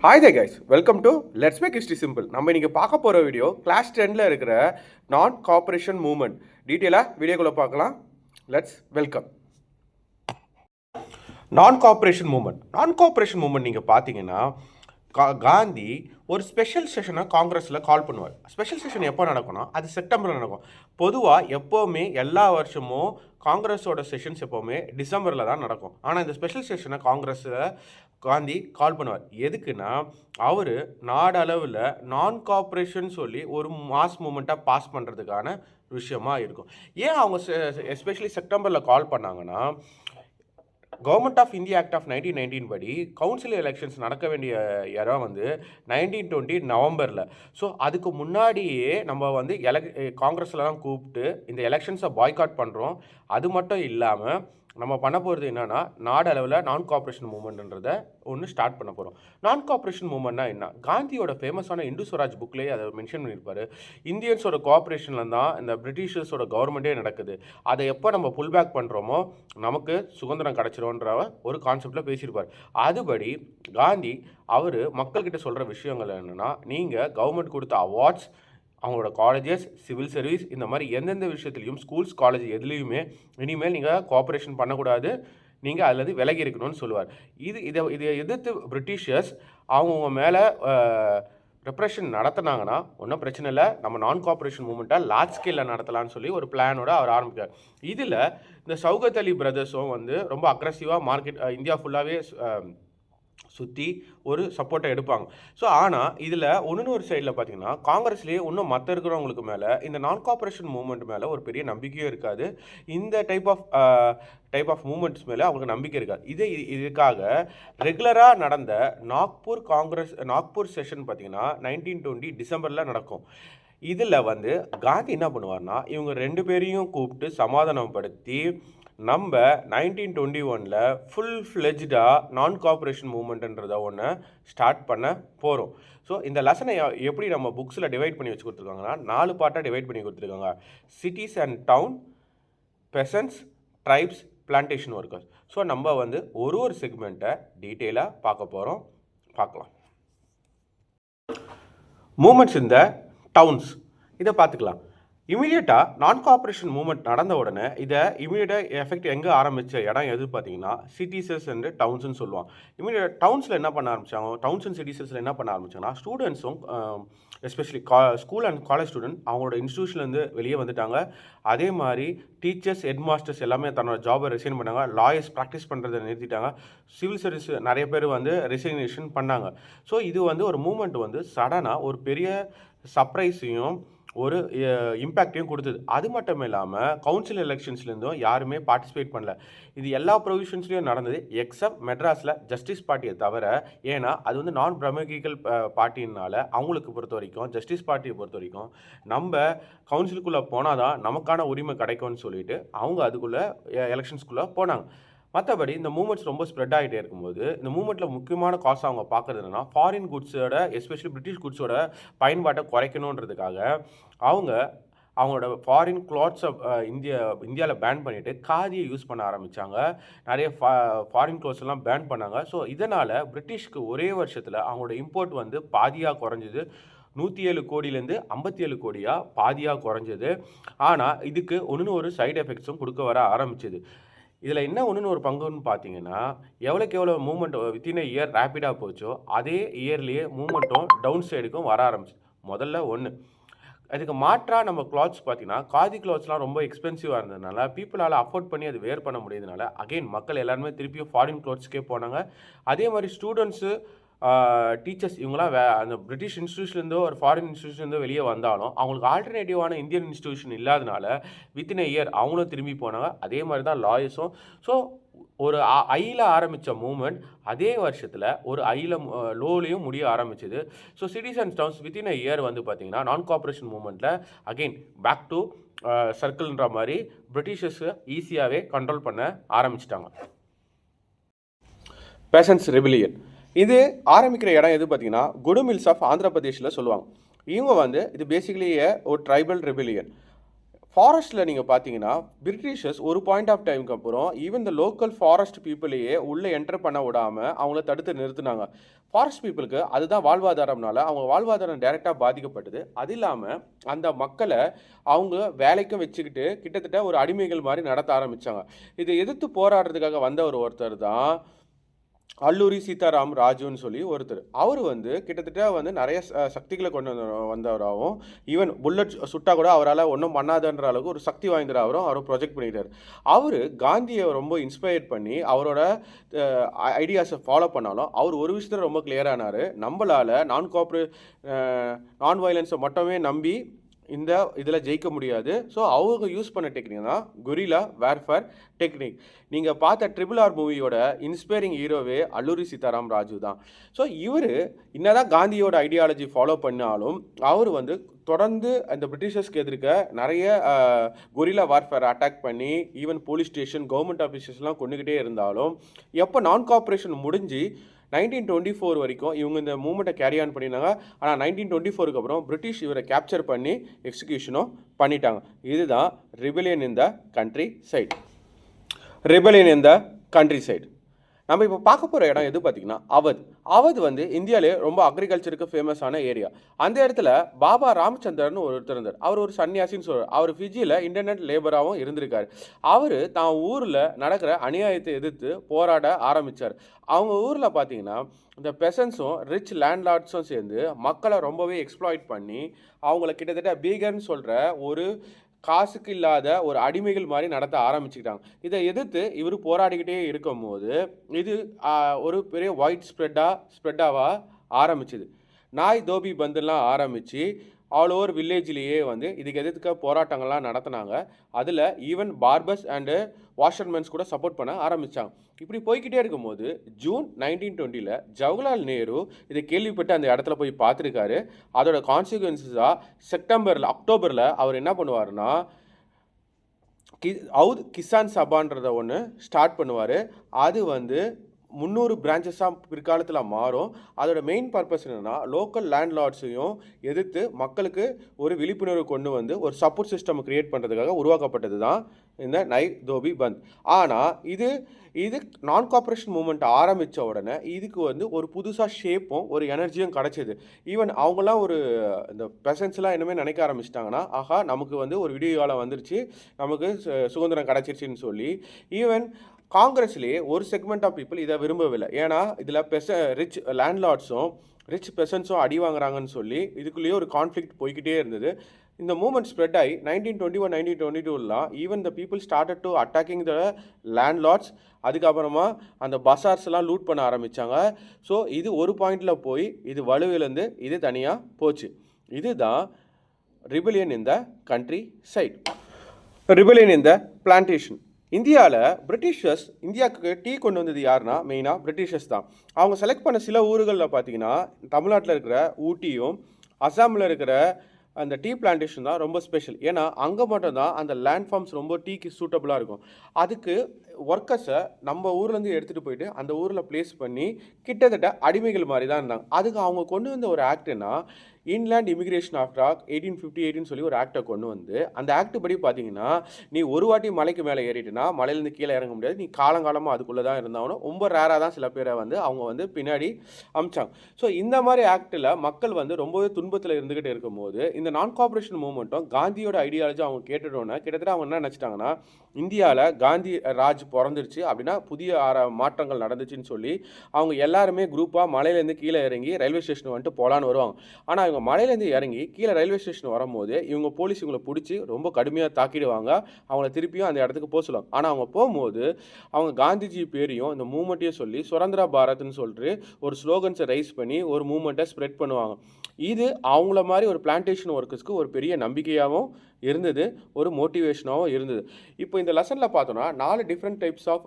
Hi the guys, welcome to let's make history simple. நம்ம இன்றைக்கி பார்க்க போகிற வீடியோ கிளாஸ் 10ல் இருக்கிற நான் கோஆப்ரேஷன் மூவ்மெண்ட். டீட்டெயிலாக வீடியோக்குள்ளே பார்க்கலாம். Let's welcome. நான் கோஆப்ரேஷன் மூவ்மெண்ட் நீங்கள் பார்த்தீங்கன்னா காந்தி ஒரு ஸ்பெஷல் செஷனை காங்கிரஸில் கால் பண்ணுவார். ஸ்பெஷல் செஷன் எப்போ நடக்கும்னா அது செப்டம்பரில் நடக்கும். பொதுவாக எப்போவுமே எல்லா வருஷமும் காங்கிரஸோட செஷன்ஸ் எப்போவுமே டிசம்பரில் தான் நடக்கும். ஆனால் இந்த ஸ்பெஷல் செஷனை காங்கிரஸில் காந்தி கால் பண்ணுவார். எதுக்குன்னா அவர் நாடளவில் நான் கோஆப்ரேஷன் சொல்லி ஒரு மாஸ் மூமெண்ட்டாக பாஸ் பண்ணுறதுக்கான விஷயமா இருக்கும். ஏன் அவங்க எஸ்பெஷலி செப்டம்பரில் கால் பண்ணாங்கன்னா, government of India act of 1919 படி கவுன்சில் எலெக்ஷன்ஸ் நடக்க வேண்டிய இடம் 1920 நவம்பரில். ஸோ அதுக்கு முன்னாடியே நம்ம காங்கிரஸில் தான் கூப்பிட்டு இந்த எலெக்ஷன்ஸை பாய்காட் பண்ணுறோம். அது மட்டும் இல்லாமல் நம்ம பண்ண போகிறது என்னென்னா, நாடளவில் நான் கோஆப்ரேஷன் மூவ்மெண்ட்ன்றதை ஒன்று ஸ்டார்ட் பண்ண போகிறோம். நான் கோஆப்ரேஷன் மூவ்மெண்ட்னா என்ன? காந்தியோட ஃபேமஸான இந்து ஸ்வராஜ் புக்லேயே அதை மென்ஷன் பண்ணியிருப்பார். இந்தியன்ஸோட கோஆப்ரேஷனில் தான் இந்த பிரிட்டிஷர்ஸோட கவர்மெண்ட்டே நடக்குது. அதை எப்போ நம்ம புல் பேக் பண்ணுறோமோ நமக்கு சுதந்திரம் கிடச்சிரும்ன்ற ஒரு கான்செப்டில் பேசியிருப்பார். அதுபடி காந்தி அவர் மக்கள்கிட்ட சொல்கிற விஷயங்கள் என்னென்னா, நீங்கள் கவர்மெண்ட் கொடுத்த அவார்ட்ஸ், அவங்களோட காலேஜஸ், சிவில் சர்வீஸ், இந்த மாதிரி எந்தெந்த விஷயத்துலையும் ஸ்கூல்ஸ், காலேஜ் எதுலேயுமே இனிமேல் நீங்கள் கோஆப்ரேஷன் பண்ணக்கூடாது, நீங்கள் அதில் விலகி இருக்கணும்னு சொல்லுவார். இதை எதிர்த்து பிரிட்டிஷர்ஸ் அவங்கவுங்க மேலே ரெப்ரெஷன் நடத்தினாங்கன்னா ஒன்றும் பிரச்சனை இல்லை, நம்ம நான் கோஆப்ரேஷன் மூவ்மெண்ட்டாக லார்ஜ் ஸ்கேலில் நடத்தலான்னு சொல்லி ஒரு பிளானோட அவர் ஆரம்பித்தார். இதில் இந்த சௌகத் அலி பிரதர்ஸும் ரொம்ப அக்ரெசிவாக மார்க்கெட் இந்தியா ஃபுல்லாகவே சுற்றி ஒரு சப்போர்ட்டை எடுப்பாங்க. ஸோ ஆனால் இதில் ஒரு சைடில் பார்த்தீங்கன்னா காங்கிரஸ்லேயே இன்னும் மற்ற இருக்கிறவங்களுக்கு மேலே இந்த நான் கோஆப்ரேஷன் மூவ்மெண்ட் மேலே ஒரு பெரிய நம்பிக்கையும் இருக்காது. இந்த டைப் ஆஃப் மூவ்மெண்ட்ஸ் மேலே அவங்களுக்கு நம்பிக்கை இருக்காது. இதுக்காக ரெகுலராக நடந்த நாக்பூர் செஷன் பார்த்தீங்கன்னா 1920 டிசம்பரில் நடக்கும். இதில் காந்தி என்ன பண்ணுவார்னா, இவங்க ரெண்டு பேரையும் கூப்பிட்டு சமாதானப்படுத்தி நம்ம 1921 ஃபுல் ஃப்ளெஜ்டாக நான் கோஆப்ரேஷன் மூவ்மெண்ட்ன்றதை ஒன்று ஸ்டார்ட் பண்ண போகிறோம். ஸோ இந்த லெசனை எப்படி நம்ம புக்ஸில் டிவைட் பண்ணி வச்சு கொடுத்துருக்காங்கன்னா 4 பார்ட்டாக டிவைட் பண்ணி கொடுத்துருக்காங்க. Cities and town, peasants, tribes, plantation workers. So நம்ம ஒரு செக்மெண்ட்டை டீட்டெயிலாக பார்க்கலாம். மூமெண்ட்ஸ் இந்த டவுன்ஸ் இதை பார்த்துக்கலாம். இமீடியட்டாக நான் கோஆப்ரேஷன் மூவ்மெண்ட் நடந்த உடனே இதை இமீடியட்டாக எஃபெக்ட் எங்கே ஆரம்பித்த இடம் எது பார்த்தீங்கன்னா சிட்டிஸஸ் அண்ட் டவுன்ஸ்னு சொல்லுவாங்க. இமீடியட் டவுன்ஸில் என்ன பண்ண ஆரம்பித்தாங்க, டவுன்ஸ் அண்ட் சிட்டிஸில் என்ன பண்ண ஆரம்பித்தாங்கன்னா, ஸ்டூடெண்ட்ஸும் especially school and college student அவங்களோட இன்ஸ்டியூஷன்லேருந்து வெளியே வந்துட்டாங்க. அதே மாதிரி டீச்சர்ஸ், ஹெட் மாஸ்டர்ஸ் எல்லாமே தன்னோட ஜாபை ரிசைன் பண்ணாங்க. லாயர்ஸ் ப்ராக்டிஸ் பண்ணுறதை நிறுத்திட்டாங்க. சிவில் சர்வீஸ் நிறைய பேர் ரிசைனேஷன் பண்ணாங்க. ஸோ இது ஒரு மூமெண்ட் சடனாக ஒரு பெரிய சர்ப்ரைஸையும் ஒரு இம்பேக்டையும் கொடுத்தது. அது மட்டும் இல்லாமல் கவுன்சில் எலெக்ஷன்ஸ்லேருந்தும் யாருமே பார்ட்டிசிபேட் பண்ணல. இது எல்லா ப்ரொவிஷன்ஸ்லேயும் நடந்தது எக்ஸப்ட் மெட்ராஸில் ஜஸ்டிஸ் பார்ட்டியை தவிர. ஏன்னா அது நான் பிரம்மகிக்கல் பார்ட்டினால அவங்களுக்கு பொறுத்த வரைக்கும், ஜஸ்டிஸ் பார்ட்டியை பொறுத்த வரைக்கும் நம்ம கவுன்சிலுக்குள்ளே போனால் தான் நமக்கான உரிமை கிடைக்கும்னு சொல்லிட்டு அவங்க அதுக்குள்ளே எலெக்ஷன்ஸ்குள்ளே போனாங்க. மற்றபடி இந்த மூமெண்ட்ஸ் ரொம்ப ஸ்ப்ரெட் ஆகிட்டே இருக்கும்போது இந்த மூமெண்ட்டில் முக்கியமான காசு அவங்க பார்க்குறது என்னன்னா, ஃபாரின் குட்ஸோட எஸ்பெஷலி பிரிட்டிஷ் குட்ஸோட பயன்பாட்டை குறைக்கணுன்றதுக்காக அவங்களோட ஃபாரின் கிளாத்ஸை இந்தியாவில் பேன் பண்ணிவிட்டு காதியை யூஸ் பண்ண ஆரம்பித்தாங்க. நிறைய ஃபாரின் கிளாத்ஸ் எல்லாம் பேன் பண்ணாங்க. ஸோ இதனால் பிரிட்டிஷ்க்கு ஒரே வருஷத்தில் அவங்களோட இம்போர்ட் பாதியாக குறைஞ்சிது. 107 கோடியிலேருந்து 57 கோடியாக பாதியாக குறைஞ்சது. ஆனால் இதுக்கு ஒரு சைடு எஃபெக்ட்ஸும் கொடுக்க வர ஆரம்பிச்சிது. இதில் என்ன ஒரு பங்குன்னு பார்த்தீங்கன்னா, எவ்வளோ மூவ்மெண்ட் வித்தின் இயர் ரேப்பிடாக போச்சோ அதே இயர்லேயே மூவ்மெண்ட்டும் டவுன் சைடுக்கும் வர ஆரம்பிச்சு. முதல்ல அதுக்கு மாற்றாக நம்ம கிளாத்ஸ் பார்த்தீங்கன்னா, காதி கிளாத்ஸ்லாம் ரொம்ப எக்ஸ்பென்சிவாக இருந்ததுனால பீப்புளால் அஃபோர்ட் பண்ணி அது வேர் பண்ண முடியாதனால அகெயின் மக்கள் எல்லாருமே திருப்பியும் ஃபாரின் கிளாத்ஸ்க்கே போனாங்க. அதே மாதிரி ஸ்டூடெண்ட்ஸு, டீச்சர்ஸ் இவங்களாம் அந்த பிரிட்டிஷ் இன்ஸ்டியூஷன்லேருந்தோ ஒரு ஃபாரின் இன்ஸ்டியூஷன்லேருந்தோ வெளியே வந்தாலும் அவங்களுக்கு ஆல்டர்னேட்டிவான இந்தியன் இன்ஸ்டியூஷன் இல்லாதனால வித்தின் இயர் அவங்களும் திரும்பி போனாங்க. அதே மாதிரி தான் லாயர்ஸும். ஸோ ஒரு ஐயில் ஆரம்பித்த மூமெண்ட் அதே வருஷத்தில் ஒரு லோலையும் முடிய ஆரம்பிச்சிது. So cities and towns within year பார்த்தீங்கன்னா நான் கோஆப்ரேஷன் மூமெண்ட்டில் அகெயின் பேக் டு சர்க்கிள்ன்ற மாதிரி பிரிட்டிஷர்ஸு ஈஸியாகவே கண்ட்ரோல் பண்ண ஆரம்பிச்சிட்டாங்க. பெசன்ஸ் ரெபிலியன் இது ஆரம்பிக்கிற இடம் எது பார்த்தீங்கன்னா, குடு மில்ஸ் ஆஃப் ஆந்திர பிரதேஷில் சொல்லுவாங்க. இவங்க இது பேசிக்கலி ஒரு ட்ரைபல் ரெபிலியன். ஃபாரஸ்ட்டில் நீங்கள் பார்த்தீங்கன்னா பிரிட்டிஷர்ஸ் ஒரு பாயிண்ட் ஆஃப் டைமுக்கு அப்புறம் ஈவன் த லோக்கல் ஃபாரஸ்ட் பீப்புளையே உள்ளே என்டர் பண்ண விடாமல் அவங்கள தடுத்து நிறுத்தினாங்க. ஃபாரஸ்ட் பீப்புளுக்கு அதுதான் வாழ்வாதாரம்னால அவங்க வாழ்வாதாரம் டைரெக்டாக பாதிக்கப்பட்டது. அது இல்லாமல் அந்த மக்களை அவங்க வேலைக்கும் வச்சுக்கிட்டு கிட்டத்தட்ட ஒரு அடிமைகள் மாதிரி நடத்த ஆரம்பித்தாங்க. இதை எதிர்த்து போராடுறதுக்காக வந்த ஒருத்தர் தான் அல்லூரி சீதாராம் ராஜுன்னு சொல்லி ஒருத்தர். அவர் வந்து கிட்டத்தட்ட வந்து நிறைய சக்திகளை கொண்டு வந்தவராகவும் ஈவன் புல்லட் சுட்டா கூட அவரால் ஒன்றும் பண்ணாதுன்ற அளவுக்கு ஒரு சக்தி வாய்ந்தவரும் அவர் ப்ரொஜெக்ட் பண்ணிட்டார். அவர் காந்தியை ரொம்ப இன்ஸ்பயர் பண்ணி அவரோட ஐடியாஸை ஃபாலோ பண்ணாலும் அவர் ஒரு விஷயத்தில் ரொம்ப கிளியரானார். நம்மளால் நான் வயலன்ஸை மட்டுமே நம்பி இந்த இதில் ஜெயிக்க முடியாது. ஸோ அவங்க யூஸ் பண்ண டெக்னிக் தான் குரில்லா வேர்ஃபேர் டெக்னிக். நீங்கள் பார்த்த ட்ரிபிள் ஆர் மூவியோட இன்ஸ்பைரிங் ஹீரோவே அல்லூரி சீதாராம் ராஜு தான். ஸோ இவர் என்னதான் காந்தியோட ஐடியாலஜி ஃபாலோ பண்ணாலும் அவர் வந்து தொடர்ந்து அந்த பிரிட்டிஷர்ஸ்க்கு எதிர்க்க நிறைய கொரில்லா வார்ஃபேர் அட்டாக் பண்ணி ஈவன் போலீஸ் ஸ்டேஷன் கவர்மெண்ட் ஆஃபீஸர்ஸ்லாம் கொண்டுக்கிட்டே இருந்தாலும் எப்போ நான் கோஆப்ரேஷன் முடிஞ்சு 1924 வரைக்கும் இவங்க இந்த மூமெண்ட்டை கேரி ஆன் பண்ணியிருந்தாங்க. ஆனால் 1924க்கு அப்புறம் பிரிட்டிஷ் இவரை கேப்சர் பண்ணி எக்ஸிக்யூஷனும் பண்ணிட்டாங்க. இதுதான் rebellion in the countryside. Rebellion in the countryside நம்ம இப்போ பார்க்க போகிற இடம் எது பார்த்திங்கன்னா அவத் வந்து இந்தியாவிலே ரொம்ப அக்ரிகல்ச்சருக்கு ஃபேமஸான ஏரியா. அந்த இடத்துல பாபா ராமச்சந்திரன் ஒருத்தர் இருந்தார். அவர் ஒரு சன்னியாசின்னு சொல்கிறார். அவர் ஃபிஜியில் இன்டர்நெட் லேபராகவும் இருந்திருக்கார். அவர் தான் ஊரில் நடக்கிற அநியாயத்தை எதிர்த்து போராட ஆரம்பித்தார். அவங்க ஊரில் பார்த்தீங்கன்னா இந்த பெசன்ஸும் ரிச் லேண்ட்லார்ட்ஸும் சேர்ந்து மக்களை ரொம்பவே எக்ஸ்ப்ளாய்ட் பண்ணி அவங்கள கிட்டத்தட்ட பீகர்னு சொல்கிற ஒரு காசுக்கு இல்லாத ஒரு அடிமைகள் மாதிரி நடத்த ஆரம்பிச்சுக்கிட்டாங்க. இதை எதிர்த்து இவர் போராடிக்கிட்டே இருக்கும் போது இது ஒரு பெரிய ஒயிட் ஸ்ப்ரெட்டாக ஆரம்பிச்சுது. நாய் தோபி பந்தெல்லாம் ஆரம்பித்து ஆல் ஓவர் வில்லேஜ்லேயே வந்து இதுக்கு எதிர்க்க போராட்டங்கள்லாம் நடத்தினாங்க. அதில் ஈவன் பார்பர்ஸ் அண்டு வாஷர்மென்ஸ் கூட சப்போர்ட் பண்ண ஆரம்பித்தாங்க. இப்படி போய்கிட்டே இருக்கும்போது ஜூன் 1920 ஜவஹர்லால் நேரு இதை கேள்விப்பட்டு அந்த இடத்துல போய் பார்த்துருக்காரு. அதோட கான்சிக்வன்சஸாக அக்டோபரில் அவர் என்ன பண்ணுவார்னா கிசான் சபான்றதை ஒன்று ஸ்டார்ட் பண்ணுவார். அது வந்து 300 பிரான்ச்சஸாக பிற்காலத்தில் மாறும். அதோட மெயின் பர்பஸ் என்னென்னா லோக்கல் லேண்ட்லார்ட்ஸையும் எதிர்த்து மக்களுக்கு ஒரு விழிப்புணர்வு கொண்டு வந்து ஒரு சப்போர்ட் சிஸ்டம் க்ரியேட் பண்ணுறதுக்காக உருவாக்கப்பட்டது தான் இந்த நை தோபி பந்த். ஆனால் இது நான் கோஆப்ரேஷன் மூமெண்ட் ஆரம்பித்த உடனே இதுக்கு வந்து ஒரு புதுசாக ஷேப்பும் ஒரு எனர்ஜியும் கிடச்சிது. ஈவன் அவங்களாம் இந்த பெசன்ஸ்லாம் இனிமேல் நினைக்க ஆரம்பிச்சிட்டாங்கன்னா ஆஹா நமக்கு வந்து ஒரு விடிய காலம் வந்துருச்சு, நமக்கு சுதந்திரம் கிடச்சிருச்சின்னு சொல்லி ஈவன் காங்கிரஸ்லேயே ஒரு செக்மெண்ட் ஆஃப் பீப்புள் இதை விரும்பவில்லை. ஏன்னா இதில் ரிச் லேண்ட்லார்ட்ஸும் ரிச் பெசன்ஸும் அடி வாங்குறாங்கன்னு சொல்லி இதுக்குள்ளேயே ஒரு கான்ஃப்ளிக்ட் போய்கிட்டே இருந்தது. இந்த மூமெண்ட் ஸ்ப்ரெட் ஆகி 1921 1922 even the people started to attacking the landlords. அதுக்கப்புறமா அந்த பசார்ஸ்லாம் லூட் பண்ண ஆரம்பித்தாங்க. ஸோ இது ஒரு பாயிண்டில் போய் இது வலுவிலேருந்து இது தனியாக போச்சு. இதுதான் rebellion in the countryside. Rebellion in the plantation. இந்தியாவில் பிரிட்டிஷர்ஸ் இந்தியாவுக்கு டீ கொண்டு வந்தது யாருன்னா மெயினாக பிரிட்டிஷர்ஸ் தான். அவங்க செலக்ட் பண்ண சில ஊர்களில் பார்த்தீங்கன்னா தமிழ்நாட்டில் இருக்கிற ஊட்டியும் அசாமில் இருக்கிற அந்த டீ பிளான்டேஷன் தான் ரொம்ப ஸ்பெஷல். ஏன்னா அங்கே மட்டும்தான் அந்த லேண்ட் ஃபார்ம்ஸ் ரொம்ப டீக்கு சூட்டபுளாக இருக்கும். அதுக்கு ஒர்க்கர்ஸை நம்ம ஊர்லேருந்து எடுத்துகிட்டு போயிட்டு அந்த ஊரில் ப்ளேஸ் பண்ணி கிட்டத்தட்ட அடிமைகள் மாதிரி தான் இருந்தாங்க. அதுக்கு அவங்க கொண்டு வந்த ஒரு ஆக்ட்னா இன்லேண்ட் இமிகிரேஷன் ஆக்ட் 1858 சொல்லி ஒரு ஆக்டை கொண்டு வந்து அந்த ஆக்ட் படி பார்த்தீங்கன்னா நீ ஒரு வாட்டி மலைக்கு மேலே ஏறிட்டுனா மலையிலேருந்து கீழே இறங்க முடியாது, நீ காலங்காலமாக அதுக்குள்ளே தான் இருந்தாலும் ரொம்ப ரேராக தான் சில பேரை வந்து அவங்க வந்து பின்னாடி அமிச்சாங்க. ஸோ இந்த மாதிரி ஆக்டில் மக்கள் வந்து ரொம்பவே துன்பத்தில் இருந்துக்கிட்டு இருக்கும்போது இந்த நான் கோஆப்ரேஷன் மூவ்மெண்ட்டும் காந்தியோட ஐடியாலஜி அவங்க கேட்டுட்டோன்னா கிட்டத்தட்ட அவங்க என்ன நினச்சிட்டாங்கன்னா இந்தியாவில் காந்தி ராஜ் பிறந்துருச்சு அப்படின்னா புதிய மாற்றங்கள் நடந்துச்சுன்னு சொல்லி அவங்க எல்லாருமே குரூப்பாக மலையிலேருந்து கீழே இறங்கி ரயில்வே ஸ்டேஷன் வந்துட்டு போகலான்னு வருவாங்க. ஆனால் இவங்க மலையிலேருந்து இறங்கி கீழே ரயில்வே ஸ்டேஷன் வரும்போது இவங்க போலீஸ் இவங்களை பிடிச்சி ரொம்ப கடுமையாக தாக்கிடுவாங்க. அவங்கள திருப்பியும் அந்த இடத்துக்கு போக சொல்லுவாங்க. ஆனால் அவங்க போகும்போது அவங்க காந்திஜி பேரையும் இந்த மூமெண்ட்டையும் சொல்லி சுதந்திர பாரத்னு சொல்லிட்டு ஒரு ஸ்லோகன்ஸை ரைஸ் பண்ணி ஒரு மூமெண்ட்டை ஸ்ப்ரெட் பண்ணுவாங்க. இது அவங்கள மாதிரி ஒரு பிளான்டேஷன் ஒர்க்கர்ஸ்க்கு ஒரு பெரிய நம்பிக்கையாகவும் இருந்தது, ஒரு மோட்டிவேஷனாகவும் இருந்தது. இப்போ இந்த லெசனில் பார்த்தோன்னா 4 டிஃப்ரெண்ட் டைப்ஸ் ஆஃப்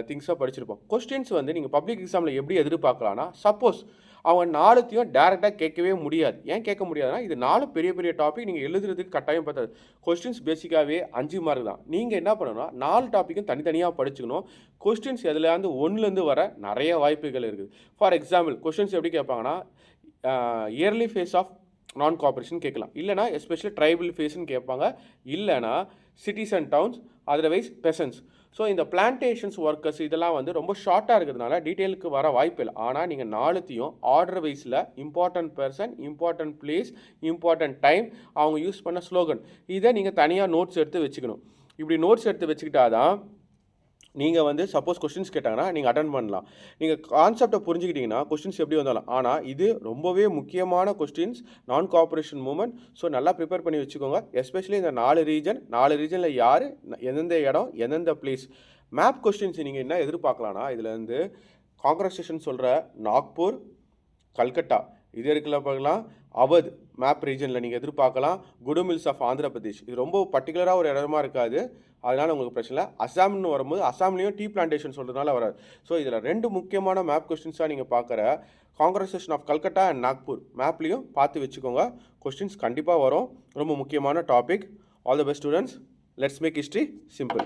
திங்ஸாக படிச்சிருப்போம். கொஸ்டின்ஸ் வந்து நீங்கள் பப்ளிக் எக்ஸாமில் எப்படி எதிர்பார்க்கலாம்னா சப்போஸ் அவங்க 4த்தையும் டேரெக்டாக கேட்கவே முடியாது. ஏன் கேட்க முடியாதுன்னா இது 4 பெரிய பெரிய டாபிக் நீங்கள் எழுதுறதுக்கு கட்டாயம் பார்த்தாது. கொஸ்டின்ஸ் பேசிக்காகவே 5 மார்க் தான். நீங்கள் என்ன பண்ணணும்னா 4 டாப்பிக்கும் தனித்தனியாக படிச்சுக்கணும். கொஸ்டின்ஸ் எதுலேருந்து 1லேருந்து வர நிறைய வாய்ப்புகள் இருக்குது. ஃபார் எக்ஸாம்பிள் கொஸ்டின்ஸ் எப்படி கேட்பாங்கன்னா early phase of non cooperation கேட்கலாம். இல்லைனா எஸ்பெஷலி ட்ரைபல் ஃபேஸ்ன்னு கேட்பாங்க. இல்லைனா cities and towns, otherwise peasants. So இந்த பிளான்டேஷன்ஸ் ஒர்க்கர்ஸ் இதெல்லாம் வந்து ரொம்ப ஷார்ட்டாக இருக்கிறதுனால டீட்டெயிலுக்கு வர வாய்ப்பு இல்லை. ஆனால் நீங்கள் நாலுத்தையும் ஆர்டர் வைஸில் important person, important place, important time, அவங்க யூஸ் பண்ண ஸ்லோகன், இதை நீங்கள் தனியாக நோட்ஸ் எடுத்து வச்சுக்கணும். இப்படி நோட்ஸ் எடுத்து வச்சுக்கிட்டாதான் நீங்கள் வந்து சப்போஸ் கொஸ்டின்ஸ் கேட்டாங்கன்னா நீங்கள் அட்டன் பண்ணலாம். நீங்கள் கான்செப்டை புரிஞ்சுக்கிட்டீங்கன்னா கொஸ்டின்ஸ் எப்படி வந்தாலும். ஆனால் இது ரொம்பவே முக்கியமான கொஸ்டின்ஸ், நான் கோஆப்ரேஷன் மூமெண்ட். ஸோ நல்லா ப்ரிப்பேர் பண்ணி வச்சுக்கோங்க. எஸ்பெஷலி இந்த 4 ரீஜனில் யார், எந்தெந்த இடம், எந்தெந்த பிளேஸ். மேப் கொஸ்டின்ஸ் நீங்கள் என்ன எதிர்பார்க்கலாம்னா, இதில் வந்து காங்கிரஸ் ஸ்டேஷன் சொல்கிற நாக்பூர், கல்கட்டா இது இருக்குல்ல பார்க்கலாம். அவத் மேப் ரீஜனில் நீங்கள் எதிர்பார்க்கலாம். குடு மில்ஸ் ஆஃப் ஆந்திர பிரதேஷ், இது ரொம்ப பர்டிகுலராக ஒரு இடமா இருக்காது, அதனால் உங்களுக்கு பிரச்சனை இல்லை. அசாம்னு வரும்போது அசாம்லேயும் டீ பிளான்டேஷன் சொல்கிறதுனால வராது. ஸோ இதில் 2 முக்கியமான மேப் கொஸ்டின்ஸாக நீங்கள் பார்க்குற காங்கிரஸேஷன் ஆஃப் கல்கட்டா அண்ட் நாக்பூர் மேப்லேயும் பார்த்து வச்சுக்கோங்க. கொஸ்டின்ஸ் கண்டிப்பாக வரும். ரொம்ப முக்கியமான topic. All the best students. Let's make history simple.